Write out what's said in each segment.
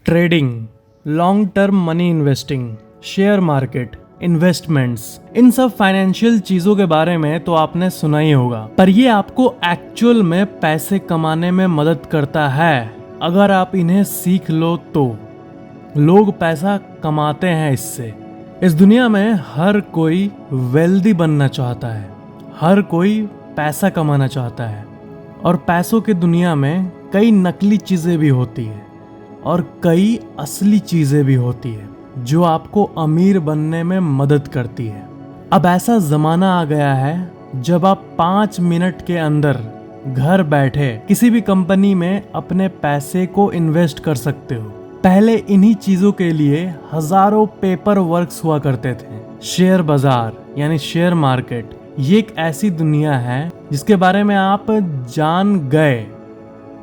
Trading, long term money investing, share market, investments, इन सब financial चीजों के बारे में तो आपने सुना ही होगा, पर ये आपको एक्चुअल में पैसे कमाने में मदद करता है अगर आप इन्हें सीख लो तो। लोग पैसा कमाते हैं इससे। इस दुनिया में हर कोई वेल्दी बनना चाहता है, हर कोई पैसा कमाना चाहता है, और पैसों की दुनिया में कई नकली चीजें भी होती है और कई असली चीजें भी होती है जो आपको अमीर बनने में मदद करती है। अब ऐसा जमाना आ गया है जब आप 5 मिनट के अंदर घर बैठे किसी भी कंपनी में अपने पैसे को इन्वेस्ट कर सकते हो। पहले इन्हीं चीजों के लिए हजारों पेपर वर्क्स हुआ करते थे। शेयर बाजार यानी शेयर मार्केट, ये एक ऐसी दुनिया है जिसके बारे में आप जान गए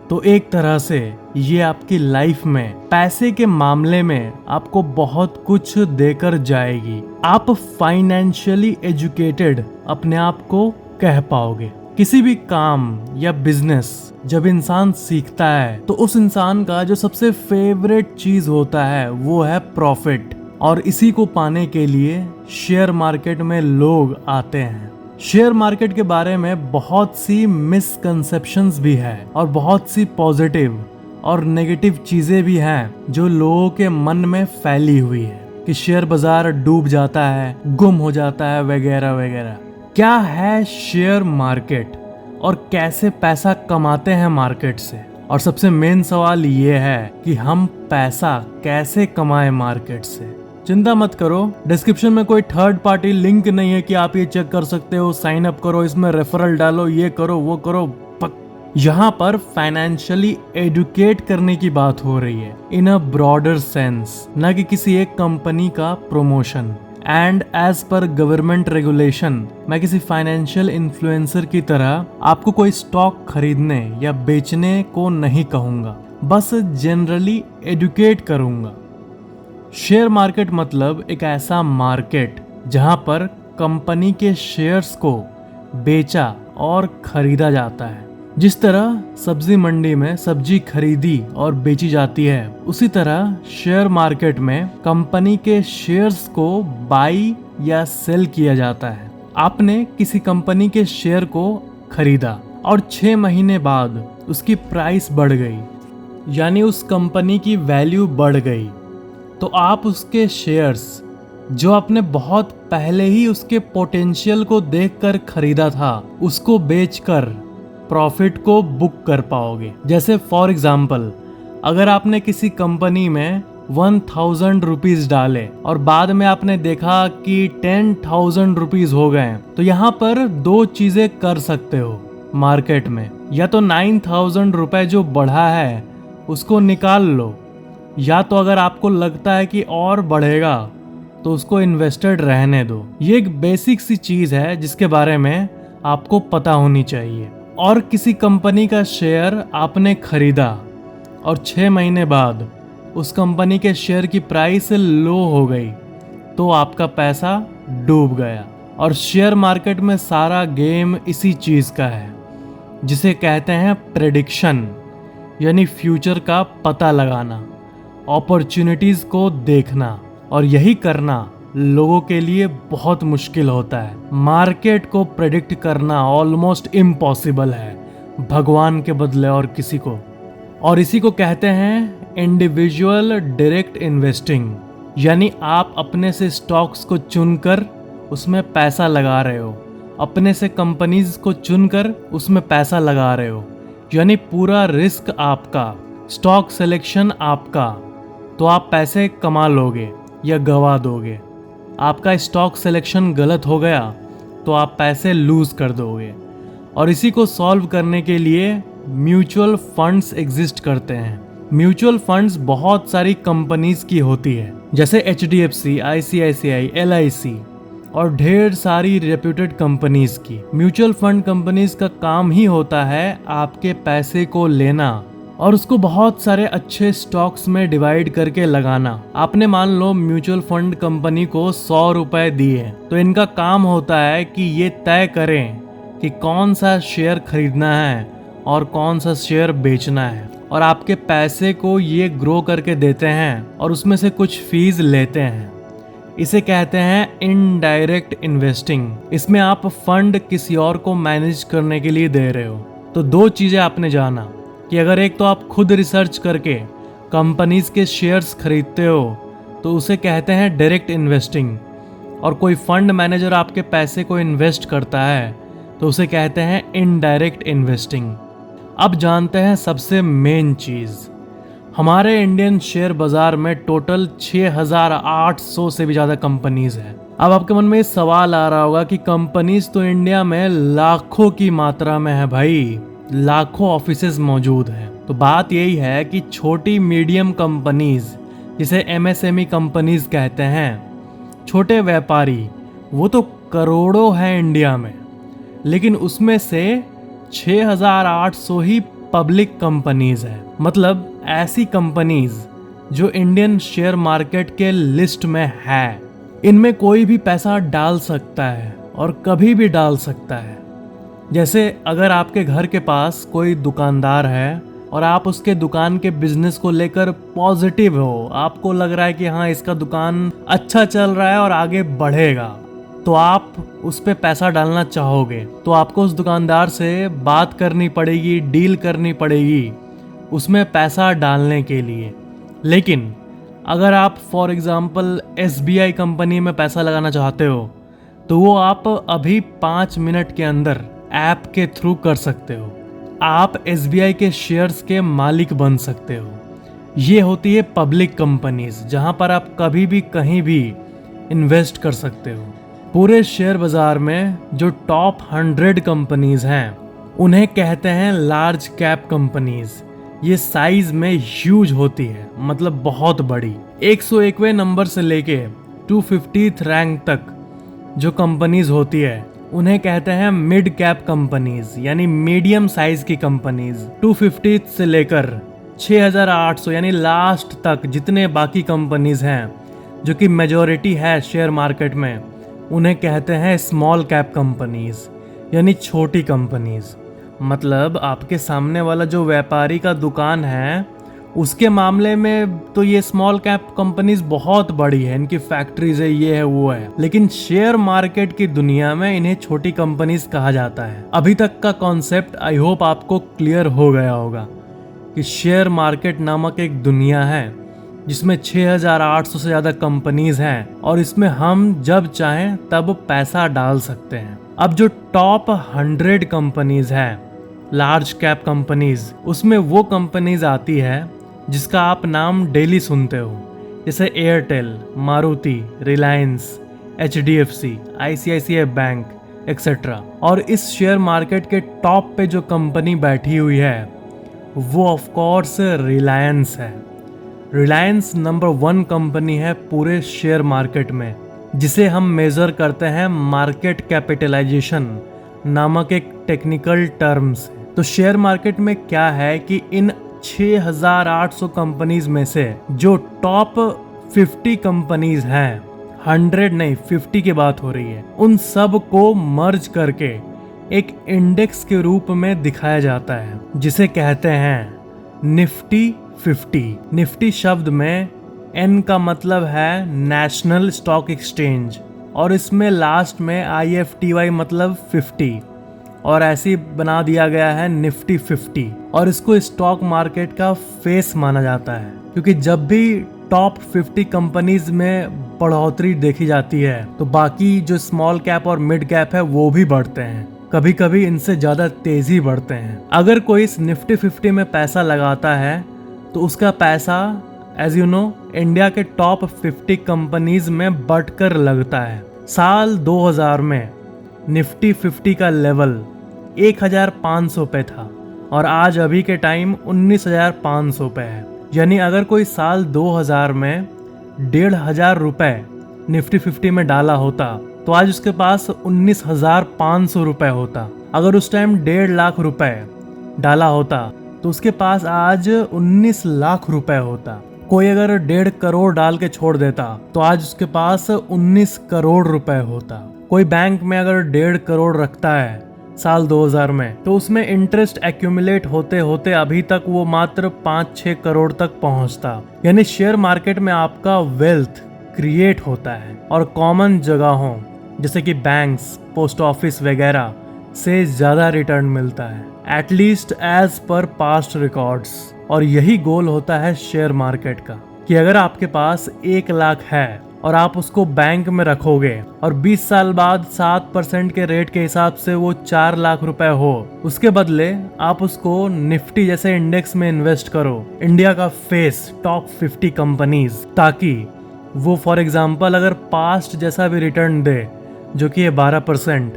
तो एक तरह से ये आपकी लाइफ में पैसे के मामले में आपको बहुत कुछ देकर जाएगी। आप फाइनेंशियली एजुकेटेड अपने आप को कह पाओगे। किसी भी काम या बिजनेस जब इंसान सीखता है तो उस इंसान का जो सबसे फेवरेट चीज होता है वो है प्रॉफिट, और इसी को पाने के लिए शेयर मार्केट में लोग आते हैं। शेयर मार्केट के बारे में बहुत सी मिसकंसेप्शंस भी है और बहुत सी पॉजिटिव और नेगेटिव चीजें भी हैं जो लोगों के मन में फैली हुई है कि शेयर बाजार डूब जाता है, गुम हो जाता है, वगैरह वगैरह। क्या है शेयर मार्केट और कैसे पैसा कमाते हैं मार्केट से, और सबसे मेन सवाल ये है कि हम पैसा कैसे कमाएं मार्केट से। चिंता मत करो, डिस्क्रिप्शन में कोई थर्ड पार्टी लिंक नहीं है कि आप ये चेक कर सकते हो, साइन अप करो, इसमें रेफरल डालो, ये करो वो करो। यहाँ पर फाइनेंशियली एडुकेट करने की बात हो रही है इन अ ब्रॉडर सेंस, न कि किसी एक कंपनी का promotion. And as per government regulation मैं किसी फाइनेंशियल इन्फ्लुएंसर की तरह आपको कोई स्टॉक खरीदने या बेचने को नहीं कहूंगा, बस जनरली एडुकेट करूंगा। शेयर मार्केट मतलब एक ऐसा मार्केट जहां पर कंपनी के शेयर्स को बेचा और खरीदा जाता है। जिस तरह सब्जी मंडी में सब्जी खरीदी और बेची जाती है, उसी तरह शेयर मार्केट में कंपनी के शेयर्स को बाई या सेल किया जाता है। आपने किसी कंपनी के शेयर को खरीदा और 6 महीने बाद उसकी प्राइस बढ़ गई, यानी उस कंपनी की वैल्यू बढ़ गई, तो आप उसके शेयर्स जो आपने बहुत पहले ही उसके पोटेंशियल को देखकर खरीदा था, उसको बेचकर प्रॉफिट को बुक कर पाओगे। जैसे फॉर एग्जाम्पल, अगर आपने किसी कंपनी में 1000 रुपीज डाले और बाद में आपने देखा कि 10,000 रुपीज हो गए, तो यहाँ पर 2 चीजें कर सकते हो मार्केट में। या तो 9,000 रुपए जो बढ़ा है उसको निकाल लो, या तो अगर आपको लगता है कि और बढ़ेगा तो उसको इन्वेस्टेड रहने दो। ये एक बेसिक सी चीज है जिसके बारे में आपको पता होनी चाहिए। और किसी कंपनी का शेयर आपने खरीदा और 6 महीने बाद उस कंपनी के शेयर की प्राइस लो हो गई, तो आपका पैसा डूब गया। और शेयर मार्केट में सारा गेम इसी चीज का है जिसे कहते हैं प्रेडिक्शन, यानी फ्यूचर का पता लगाना, अपॉर्चुनिटीज को देखना, और यही करना लोगों के लिए बहुत मुश्किल होता है। मार्केट को प्रेडिक्ट करना ऑलमोस्ट इम्पॉसिबल है, भगवान के बदले और किसी को। और इसी को कहते हैं इंडिविजुअल डायरेक्ट इन्वेस्टिंग, यानी आप अपने से स्टॉक्स को चुनकर उसमें पैसा लगा रहे हो, अपने से कंपनीज को चुनकर उसमें पैसा लगा रहे हो, यानी पूरा रिस्क आपका, स्टॉक सिलेक्शन आपका। तो आप पैसे कमा लोगे या गवा दोगे। आपका स्टॉक सिलेक्शन गलत हो गया तो आप पैसे लूज कर दोगे। और इसी को सॉल्व करने के लिए म्यूचुअल फंड्स एग्जिस्ट करते हैं। म्यूचुअल फंड्स बहुत सारी कंपनीज की होती है, जैसे HDFC, ICICI, LIC और ढेर सारी रेप्यूटेड कंपनीज की। म्यूचुअल फंड कंपनीज का काम ही होता है आपके पैसे को लेना और उसको बहुत सारे अच्छे स्टॉक्स में डिवाइड करके लगाना। आपने मान लो म्यूचुअल फंड कंपनी को 100 रुपए दिए, तो इनका काम होता है कि ये तय करें कि कौन सा शेयर खरीदना है और कौन सा शेयर बेचना है, और आपके पैसे को ये ग्रो करके देते हैं और उसमें से कुछ फीस लेते हैं। इसे कहते हैं इनडायरेक्ट इन्वेस्टिंग। इसमें आप फंड किसी और को मैनेज करने के लिए दे रहे हो। तो दो चीज़ें आपने जाना कि अगर एक तो आप खुद रिसर्च करके कंपनीज के शेयर्स खरीदते हो तो उसे कहते हैं डायरेक्ट इन्वेस्टिंग, और कोई फंड मैनेजर आपके पैसे को इन्वेस्ट करता है तो उसे कहते हैं इनडायरेक्ट इन्वेस्टिंग। अब जानते हैं सबसे मेन चीज़। हमारे इंडियन शेयर बाजार में टोटल 6800 से भी ज़्यादा कंपनीज हैं। अब आपके मन में ये सवाल आ रहा होगा कि कंपनीज तो इंडिया में लाखों की मात्रा में है भाई, लाखों ऑफिसेज मौजूद हैं। तो बात यही है कि छोटी मीडियम कंपनीज, जिसे एमएसएमई कंपनीज कहते हैं, छोटे व्यापारी, वो तो करोड़ों हैं इंडिया में, लेकिन उसमें से 6800 ही पब्लिक कंपनीज हैं। मतलब ऐसी कंपनीज जो इंडियन शेयर मार्केट के लिस्ट में है। इनमें कोई भी पैसा डाल सकता है और कभी भी डाल सकता है। जैसे अगर आपके घर के पास कोई दुकानदार है और आप उसके दुकान के बिजनेस को लेकर पॉजिटिव हो, आपको लग रहा है कि हाँ इसका दुकान अच्छा चल रहा है और आगे बढ़ेगा, तो आप उस पे पैसा डालना चाहोगे तो आपको उस दुकानदार से बात करनी पड़ेगी, डील करनी पड़ेगी उसमें पैसा डालने के लिए। लेकिन अगर आप फॉर एग्जांपल SBI कंपनी में पैसा लगाना चाहते हो तो वो आप अभी 5 मिनट के अंदर ऐप के थ्रू कर सकते हो। आप SBI के शेयर्स के मालिक बन सकते हो। ये होती है पब्लिक कंपनीज, जहां पर आप कभी भी कहीं भी इन्वेस्ट कर सकते हो। पूरे शेयर बाजार में जो टॉप 100 कंपनीज हैं उन्हें कहते हैं लार्ज कैप कंपनीज। ये साइज में ह्यूज होती है, मतलब बहुत बड़ी। 101वें नंबर से लेके 250th रैंक तक जो कंपनीज होती है उन्हें कहते हैं मिड कैप कंपनीज, यानी मीडियम साइज की कंपनीज। 250 से लेकर 6800 यानी लास्ट तक जितने बाकी कंपनीज हैं जो कि मेजॉरिटी है शेयर मार्केट में, उन्हें कहते हैं स्मॉल कैप कंपनीज, यानी छोटी कंपनीज। मतलब आपके सामने वाला जो व्यापारी का दुकान है उसके मामले में तो ये स्मॉल कैप कंपनीज बहुत बड़ी है, इनकी फैक्ट्रीज है, ये है वो है, लेकिन शेयर मार्केट की दुनिया में इन्हें छोटी कंपनीज कहा जाता है। अभी तक का कॉन्सेप्ट आई होप आपको क्लियर हो गया होगा कि शेयर मार्केट नामक एक दुनिया है जिसमें 6800 से ज़्यादा कंपनीज हैं और इसमें हम जब चाहें तब पैसा डाल सकते हैं। अब जो टॉप 100 कंपनीज हैं, लार्ज कैप कंपनीज, उसमें वो कंपनीज आती है जिसका आप नाम डेली सुनते हो, जैसे Airtel, Maruti, Reliance, HDFC, ICICI bank etcetera. और इस शेयर मार्केट के टॉप पे जो कंपनी बैठी हुई है वो ऑफ कोर्स रिलायंस है। रिलायंस नंबर 1 कंपनी है पूरे शेयर मार्केट में, जिसे हम मेजर करते हैं मार्केट कैपिटलाइजेशन नामक एक टेक्निकल टर्म्स। तो शेयर मार्केट में क्या है कि इन 6800 कंपनीज में से जो टॉप 50 कंपनीज हैं, 100 नहीं 50 की बात हो रही है, उन सब को मर्ज करके एक इंडेक्स के रूप में दिखाया जाता है जिसे कहते हैं निफ्टी 50। निफ्टी शब्द में N का मतलब है नेशनल स्टॉक एक्सचेंज और इसमें लास्ट में IFTY मतलब 50 और ऐसे बना दिया गया है निफ्टी 50। और इसको स्टॉक मार्केट का फेस माना जाता है क्योंकि जब भी टॉप 50 कंपनीज में बढ़ोतरी देखी जाती है तो बाकी जो स्मॉल कैप और मिड कैप है वो भी बढ़ते हैं, कभी कभी इनसे ज़्यादा तेज़ी बढ़ते हैं। अगर कोई इस निफ्टी 50 में पैसा लगाता है तो उसका पैसा एज यू नो इंडिया के टॉप 50 कंपनीज में बढ़कर लगता है। साल 2000 में निफ्टी 50 का लेवल 1500 पे था और आज अभी के टाइम 19500 पे है। यानी अगर कोई साल 2000 में 1500 रुपए निफ्टी 50 में डाला होता तो आज उसके पास 19500 रुपए होता। अगर उस टाइम 1.5 लाख रुपए डाला होता तो उसके पास आज 19 लाख रुपए होता। कोई अगर 1.5 करोड़ डाल के छोड़ देता तो आज उसके पास 19 करोड़ रुपए होता। कोई बैंक में अगर 1.5 करोड़ रखता है साल 2000 में, तो उसमें इंटरेस्ट एक्यूमुलेट होते होते अभी तक वो मात्र 5-6 करोड़ तक पहुंचता। यानी शेयर मार्केट में आपका वेल्थ क्रिएट होता है और कॉमन जगहों जैसे कि बैंक्स, पोस्ट ऑफिस वगैरह से ज्यादा रिटर्न मिलता है, at least as per past records. और यही गोल होता है शेयर मार्केट का कि अगर आपके पास 1 लाख है और आप उसको बैंक में रखोगे और 20 साल बाद 7% के रेट के हिसाब से वो 4 लाख रुपए हो, उसके बदले आप उसको निफ्टी जैसे इंडेक्स में इन्वेस्ट करो, इंडिया का फेस टॉप 50 कंपनीज, ताकि वो फॉर एग्जाम्पल अगर पास्ट जैसा भी रिटर्न दे जो कि है 12%,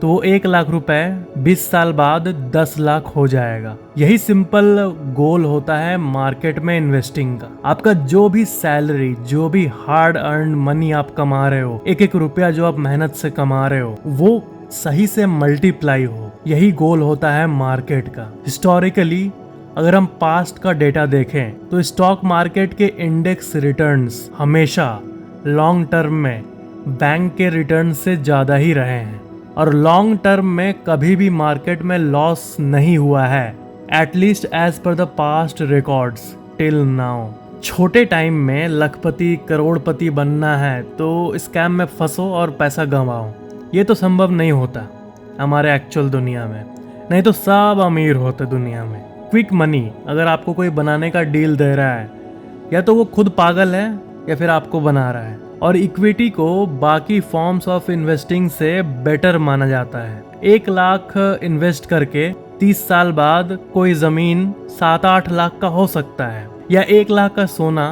तो वो 1 लाख रुपए 20 साल बाद 10 लाख हो जाएगा। यही सिंपल गोल होता है मार्केट में इन्वेस्टिंग का। आपका जो भी सैलरी, जो भी हार्ड अर्न मनी आप कमा रहे हो, एक एक रुपया जो आप मेहनत से कमा रहे हो, वो सही से मल्टीप्लाई हो। यही गोल होता है मार्केट का। हिस्टोरिकली अगर हम पास्ट का डेटा देखें तो स्टॉक मार्केट के इंडेक्स रिटर्न्स हमेशा लॉन्ग टर्म में बैंक के रिटर्न से ज्यादा ही रहे हैं और लॉन्ग टर्म में कभी भी मार्केट में लॉस नहीं हुआ है, at least as per the past records till now. छोटे टाइम में लखपति करोड़पति बनना है तो स्कैम में फंसो और पैसा गंवाओ, ये तो संभव नहीं होता हमारे एक्चुअल दुनिया में, नहीं तो सब अमीर होते दुनिया में। क्विक मनी अगर आपको कोई बनाने का डील दे रहा है, या तो वो खुद पागल है या फिर आपको बना रहा है। और इक्विटी को बाकी फॉर्म्स ऑफ इन्वेस्टिंग से बेटर माना जाता है। 1 लाख इन्वेस्ट करके 30 साल बाद कोई जमीन 7-8 लाख का हो सकता है, या 1 लाख का सोना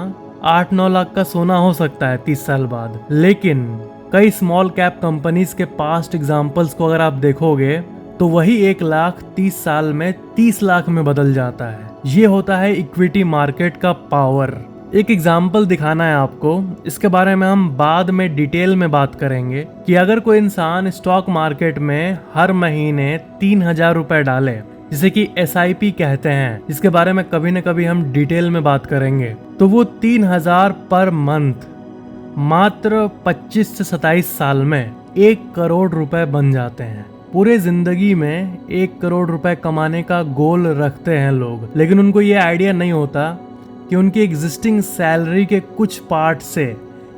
8-9 लाख का सोना हो सकता है 30 साल बाद। लेकिन कई स्मॉल कैप कंपनीज के पास्ट एग्जांपल्स को अगर आप देखोगे तो वही 1 लाख 30 साल में 30 लाख में बदल जाता है। ये होता है इक्विटी मार्केट का पावर। एक एग्जाम्पल दिखाना है आपको, इसके बारे में हम बाद में डिटेल में बात करेंगे कि अगर कोई इंसान स्टॉक मार्केट में हर महीने 3,000 रुपए डाले, जिसे कि SIP कहते हैं, जिसके बारे में कभी न कभी हम डिटेल में बात करेंगे, तो वो 3,000 पर मंथ मात्र 25 से 27 साल में 1 करोड़ रुपए बन जाते हैं। पूरे जिंदगी में 1 करोड़ रुपए कमाने का गोल रखते हैं लोग, लेकिन उनको ये आइडिया नहीं होता कि उनकी एग्जिस्टिंग सैलरी के कुछ पार्ट से,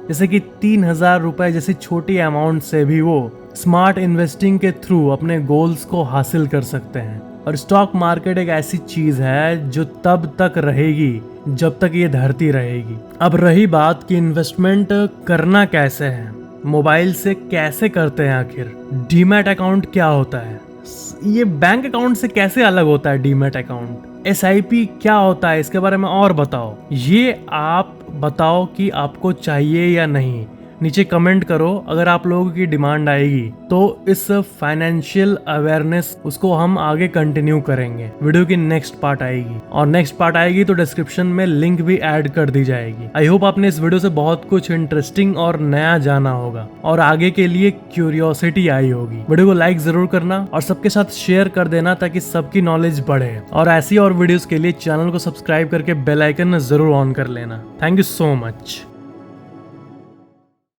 जैसे कि 3,000 रुपए जैसी छोटी अमाउंट से भी वो स्मार्ट इन्वेस्टिंग के थ्रू अपने गोल्स को हासिल कर सकते हैं। और स्टॉक मार्केट एक ऐसी चीज है जो तब तक रहेगी जब तक ये धरती रहेगी। अब रही बात कि इन्वेस्टमेंट करना कैसे है, मोबाइल से कैसे करते हैं, आखिर डीमैट अकाउंट क्या होता है, ये बैंक अकाउंट से कैसे अलग होता है डीमैट अकाउंट, SIP क्या होता है, इसके बारे में और बताओ। ये आप बताओ कि आपको चाहिए या नहीं, नीचे कमेंट करो। अगर आप लोगों की डिमांड आएगी तो इस फाइनेंशियल अवेयरनेस उसको हम आगे कंटिन्यू करेंगे। वीडियो की नेक्स्ट पार्ट आएगी, और नेक्स्ट पार्ट आएगी तो डिस्क्रिप्शन में लिंक भी ऐड कर दी जाएगी। आई होप आपने इस वीडियो से बहुत कुछ इंटरेस्टिंग और नया जाना होगा और आगे के लिए क्यूरियोसिटी आई होगी। वीडियो को लाइक जरूर करना और सबके साथ शेयर कर देना ताकि सबकी नॉलेज बढ़े, और ऐसी और वीडियोस के लिए चैनल को सब्सक्राइब करके बेल आइकन जरूर ऑन कर लेना। Thank you so much.